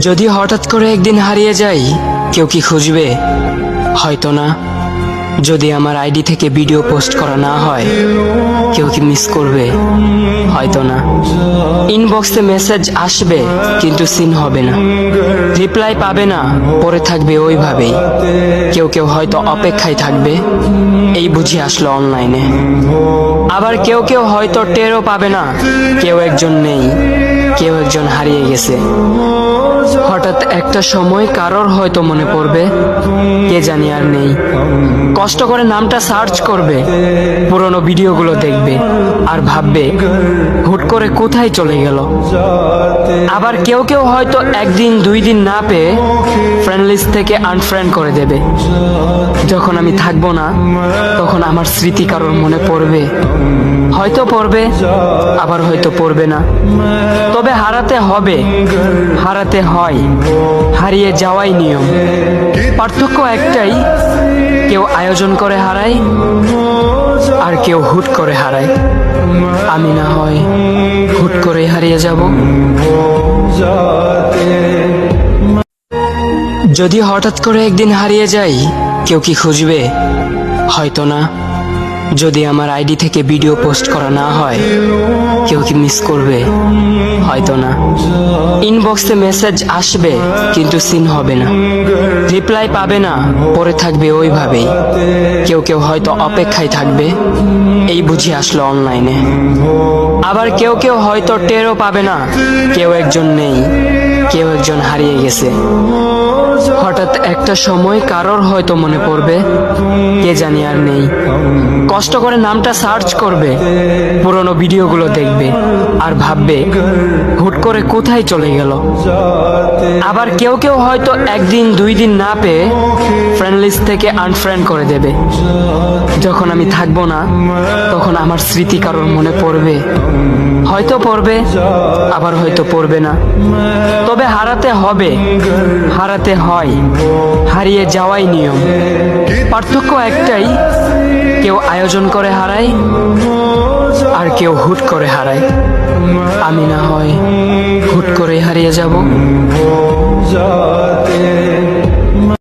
যদি হঠাৎ করে একদিন হারিয়ে যাই, কেউ কি খুঁজবে? হয়তো না। যদি আমার আইডি থেকে ভিডিও পোস্ট করা না হয়, কেউ কি মিস করবে? হয়তো না। ইনবক্সে মেসেজ আসবে কিন্তু সিন হবে না, রিপ্লাই পাবে না, পরে থাকবে ওইভাবেই। কেউ কেউ হয়তো অপেক্ষায় থাকবে, এই বুঝি আসলো অনলাইনে। আবার কেউ কেউ হয়তো টেরও পাবে না, কেউ একজন নেই, কেউ একজন হারিয়ে গেছে। হঠাৎ একটা সময় কারোর হয়তো মনে পড়বে, কে জানি আর নেই। কষ্ট করে নামটা সার্চ করবে, পুরনো ভিডিওগুলো দেখবে আর ভাববে হুট করে কোথায় চলে গেল। আবার কেউ কেউ হয়তো একদিন দুই দিন না পেয়ে ফ্রেন্ড লিস্ট থেকে আনফ্রেন্ড করে দেবে। যখন আমি থাকবো না, তখন আমার স্মৃতি কারোর মনে পড়বে, হয়তো পড়বে, আবার হয়তো পড়বে না। তবে হারাতে হবে, হারাতে হয়, হারিয়ে যাওয়াই নিয়ম। পার্থক্য একটাই, কেউ আয়োজন করে হারায় আর কেউ হুট করে হারায়। আমি না হয় হুট করে হারিয়ে যাব। যদি হঠাৎ করে একদিন হারিয়ে যাই, কেউ কি খুঁজবে? হয়তো না। যদি আমার আইডি থেকে ভিডিও পোস্ট করা না হয়, কেউ কি মিস করবে? হয়তো না। ইনবক্সে মেসেজ আসবে কিন্তু সিন হবে না, রিপ্লাই পাবে না, পরে থাকবে ওইভাবেই। কেউ কেউ হয়তো অপেক্ষায় থাকবে, এই বুঝি আসলো অনলাইনে। আবার কেউ কেউ হয়তো টেরও পাবে না, কেউ একজন নেই, কেউ একজন হারিয়ে গেছে। হঠাৎ একটা সময় কারোর হয়তো মনে পড়বে, কে জানি আর নেই। কষ্ট করে নামটা সার্চ করবে, পুরনো ভিডিওগুলো দেখবে আর ভাববে হুট করে কোথায় চলে গেল। আবার কেউ কেউ হয়তো একদিন দুই দিন না পেয়ে ফ্রেন্ড লিস্ট থেকে আনফ্রেন্ড করে দেবে। যখন আমি থাকবো না, তখন আমার স্মৃতি কারোর মনে পড়বে, হয়তো পড়বে, আবার হয়তো পড়বে না। তবে হারাতে হবে, হারাতে হয়, হারিয়ে যাওয়াই নিয়ম। পার্থক্য একটাই, কেউ আয়োজন করে হারায় আর কেউ হুট করে হারায়। আমি না হয় হুট করে হারিয়ে যাব।